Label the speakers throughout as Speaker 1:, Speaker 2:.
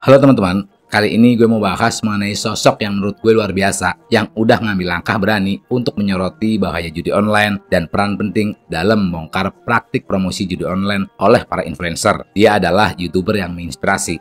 Speaker 1: Halo teman-teman, kali ini gue mau bahas mengenai sosok yang menurut gue luar biasa yang udah ngambil langkah berani untuk menyoroti bahaya judi online dan peran penting dalam membongkar praktik promosi judi online oleh para influencer. Dia adalah YouTuber yang menginspirasi.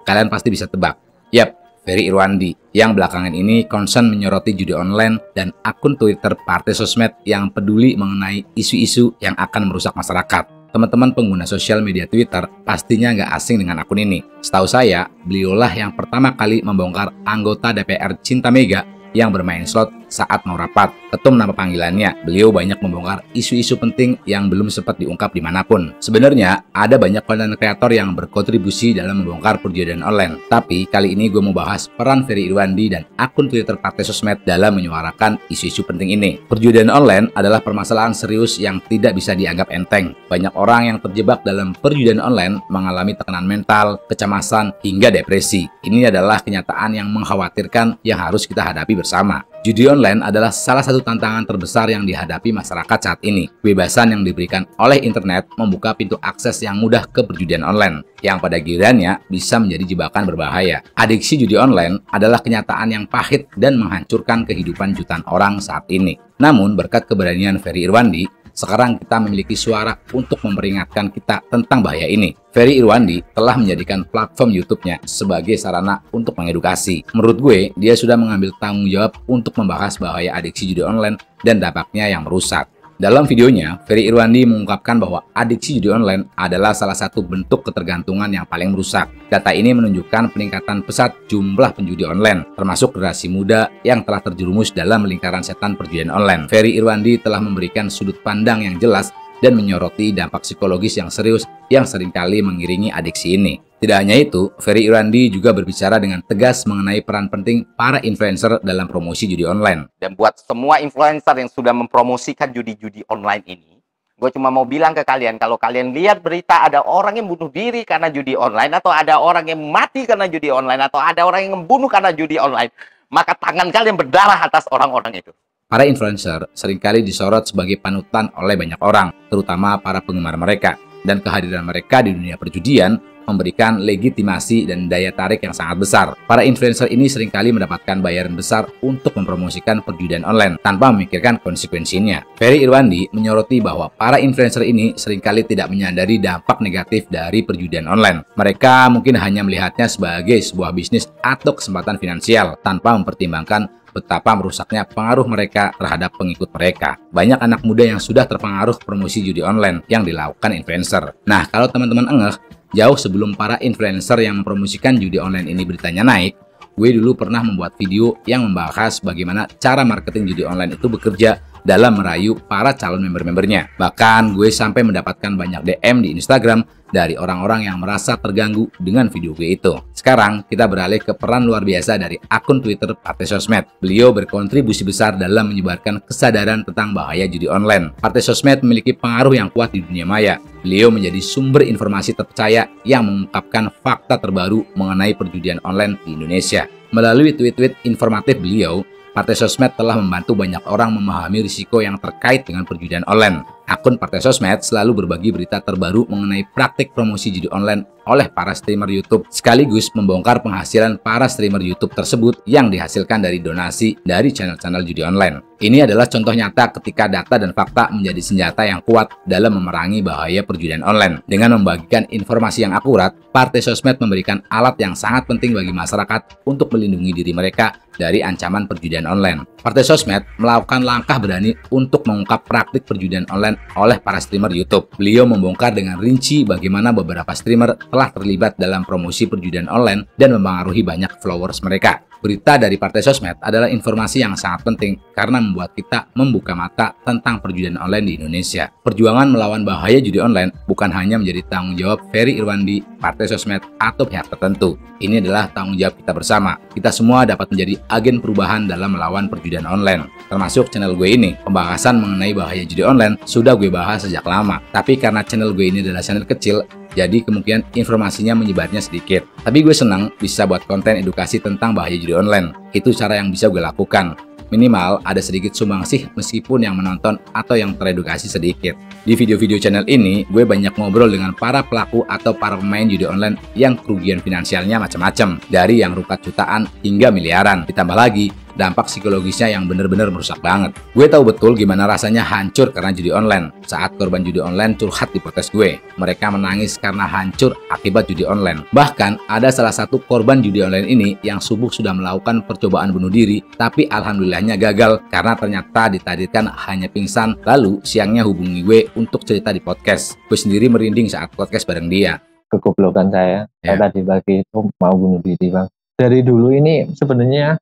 Speaker 1: Kalian pasti bisa tebak. Yap, Ferry Irwandi yang belakangan ini concern menyoroti judi online dan akun Twitter partai sosmed yang peduli mengenai isu-isu yang akan merusak masyarakat. Teman-teman pengguna sosial media Twitter pastinya nggak asing dengan akun ini. Setahu saya, beliaulah yang pertama kali membongkar anggota DPR Cinta Mega yang bermain slot saat mau rapat. Ketum nama panggilannya, beliau banyak membongkar isu-isu penting yang belum sempat diungkap dimanapun. Sebenarnya, ada banyak konten kreator yang berkontribusi dalam membongkar perjudian online. Tapi, kali ini gue mau bahas peran Ferry Irwandi dan akun Twitter partai sosmed dalam menyuarakan isu-isu penting ini. Perjudian online adalah permasalahan serius yang tidak bisa dianggap enteng. Banyak orang yang terjebak dalam perjudian online mengalami tekanan mental, kecemasan, hingga depresi. Ini adalah kenyataan yang mengkhawatirkan yang harus kita hadapi bersama. Judi online adalah salah satu tantangan terbesar yang dihadapi masyarakat saat ini. Kebebasan yang diberikan oleh internet membuka pintu akses yang mudah ke perjudian online, yang pada gilirannya bisa menjadi jebakan berbahaya. Adiksi judi online adalah kenyataan yang pahit dan menghancurkan kehidupan jutaan orang saat ini. Namun, berkat keberanian Ferry Irwandi, sekarang kita memiliki suara untuk memperingatkan kita tentang bahaya ini. Ferry Irwandi telah menjadikan platform YouTube-nya sebagai sarana untuk mengedukasi. Menurut gue, dia sudah mengambil tanggung jawab untuk membahas bahaya adiksi judi online dan dampaknya yang merusak. Dalam videonya, Ferry Irwandi mengungkapkan bahwa adiksi judi online adalah salah satu bentuk ketergantungan yang paling merusak. Data ini menunjukkan peningkatan pesat jumlah penjudi online, termasuk generasi muda yang telah terjerumus dalam lingkaran setan perjudian online. Ferry Irwandi telah memberikan sudut pandang yang jelas dan menyoroti dampak psikologis yang serius yang seringkali mengiringi adiksi ini. Tidak hanya itu, Ferry Irwandi juga berbicara dengan tegas mengenai peran penting para influencer dalam promosi judi online.
Speaker 2: Dan buat semua influencer yang sudah mempromosikan judi-judi online ini, gue cuma mau bilang ke kalian, kalau kalian lihat berita ada orang yang bunuh diri karena judi online, atau ada orang yang mati karena judi online, atau ada orang yang membunuh karena judi online, maka tangan kalian berdarah atas orang-orang itu.
Speaker 1: Para influencer seringkali disorot sebagai panutan oleh banyak orang, terutama para penggemar mereka. Dan kehadiran mereka di dunia perjudian memberikan legitimasi dan daya tarik yang sangat besar. Para influencer ini seringkali mendapatkan bayaran besar untuk mempromosikan perjudian online tanpa memikirkan konsekuensinya. Ferry Irwandi menyoroti bahwa para influencer ini seringkali tidak menyadari dampak negatif dari perjudian online. Mereka mungkin hanya melihatnya sebagai sebuah bisnis atau kesempatan finansial tanpa mempertimbangkan betapa merusaknya pengaruh mereka terhadap pengikut mereka. Banyak anak muda yang sudah terpengaruh promosi judi online yang dilakukan influencer. Nah, kalau teman-teman engeh, jauh sebelum para influencer yang mempromosikan judi online ini beritanya naik, gue dulu pernah membuat video yang membahas bagaimana cara marketing judi online itu bekerja dalam merayu para calon member-membernya. Bahkan gue sampai mendapatkan banyak DM di Instagram dari orang-orang yang merasa terganggu dengan video gue itu. Sekarang kita beralih ke peran luar biasa dari akun Twitter partai sosmed. Beliau berkontribusi besar dalam menyebarkan kesadaran tentang bahaya judi online. Partai sosmed memiliki pengaruh yang kuat di dunia maya. Beliau menjadi sumber informasi terpercaya yang mengungkapkan fakta terbaru mengenai perjudian online di Indonesia. Melalui tweet-tweet informatif beliau, partai sosmed telah membantu banyak orang memahami risiko yang terkait dengan perjudian online. Akun partai sosmed selalu berbagi berita terbaru mengenai praktik promosi judi online oleh para streamer YouTube, sekaligus membongkar penghasilan para streamer YouTube tersebut yang dihasilkan dari donasi dari channel-channel judi online. Ini adalah contoh nyata ketika data dan fakta menjadi senjata yang kuat dalam memerangi bahaya perjudian online. Dengan membagikan informasi yang akurat, partai sosmed memberikan alat yang sangat penting bagi masyarakat untuk melindungi diri mereka dari ancaman perjudian online. Partai sosmed melakukan langkah berani untuk mengungkap praktik perjudian online oleh para streamer YouTube. Beliau membongkar dengan rinci bagaimana beberapa streamer telah terlibat dalam promosi perjudian online dan mempengaruhi banyak followers mereka. Berita dari partai sosmed adalah informasi yang sangat penting karena membuat kita membuka mata tentang perjudian online di Indonesia. Perjuangan melawan bahaya judi online bukan hanya menjadi tanggung jawab Ferry Irwandi, partai sosmed, atau pihak tertentu. Ini adalah tanggung jawab kita bersama. Kita semua dapat menjadi agen perubahan dalam melawan perjudian online. Termasuk channel gue ini. Pembahasan mengenai bahaya judi online sudah gue bahas sejak lama. Tapi karena channel gue ini adalah channel kecil, jadi kemungkinan informasinya menyebarnya sedikit. Tapi gue senang bisa buat konten edukasi tentang bahaya judi online. Itu cara yang bisa gue lakukan. Minimal ada sedikit sumbangsih meskipun yang menonton atau yang teredukasi sedikit. Di video-video channel ini, gue banyak ngobrol dengan para pelaku atau para pemain judi online yang kerugian finansialnya macam-macam, dari yang rungkat jutaan hingga miliaran. Ditambah lagi, dampak psikologisnya yang benar-benar merusak banget. Gue tahu betul gimana rasanya hancur karena judi online. Saat korban judi online curhat di podcast gue, mereka menangis karena hancur akibat judi online. Bahkan ada salah satu korban judi online ini yang subuh sudah melakukan percobaan bunuh diri, tapi alhamdulillahnya gagal karena ternyata ditakdirkan hanya pingsan. Lalu siangnya hubungi gue untuk cerita di podcast. Gue sendiri merinding saat podcast bareng dia.
Speaker 3: Kegoblokan saya tadi pagi itu mau bunuh diri, Bang. Dari dulu ini sebenarnya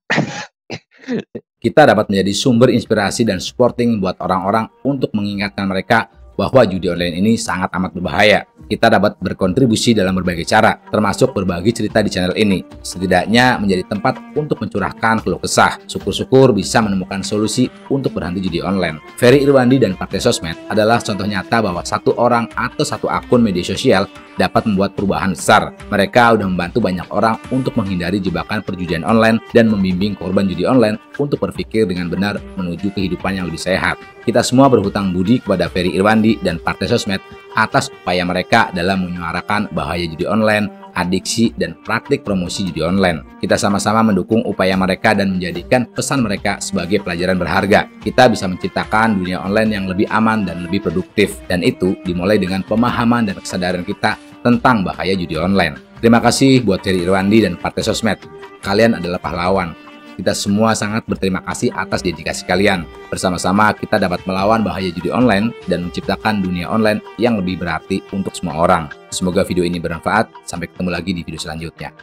Speaker 1: kita dapat menjadi sumber inspirasi dan supporting buat orang-orang untuk mengingatkan mereka bahwa judi online ini sangat amat berbahaya. Kita dapat berkontribusi dalam berbagai cara, termasuk berbagi cerita di channel ini. Setidaknya menjadi tempat untuk mencurahkan keluh kesah. Syukur-syukur bisa menemukan solusi untuk berhenti judi online. Ferry Irwandi dan Partai Sosmed adalah contoh nyata bahwa satu orang atau satu akun media sosial dapat membuat perubahan besar. Mereka sudah membantu banyak orang untuk menghindari jebakan perjudian online dan membimbing korban judi online untuk berpikir dengan benar menuju kehidupan yang lebih sehat. Kita semua berhutang budi kepada Ferry Irwandi dan Partai Sosmed atas upaya mereka dalam menyuarakan bahaya judi online, adiksi, dan praktik promosi judi online. Kita sama-sama mendukung upaya mereka dan menjadikan pesan mereka sebagai pelajaran berharga. Kita bisa menciptakan dunia online yang lebih aman dan lebih produktif. Dan itu dimulai dengan pemahaman dan kesadaran kita tentang bahaya judi online. Terima kasih buat Ferry Irwandi dan Partai Sosmed. Kalian adalah pahlawan. Kita semua sangat berterima kasih atas dedikasi kalian. Bersama-sama kita dapat melawan bahaya judi online dan menciptakan dunia online yang lebih berarti untuk semua orang. Semoga video ini bermanfaat. Sampai ketemu lagi di video selanjutnya.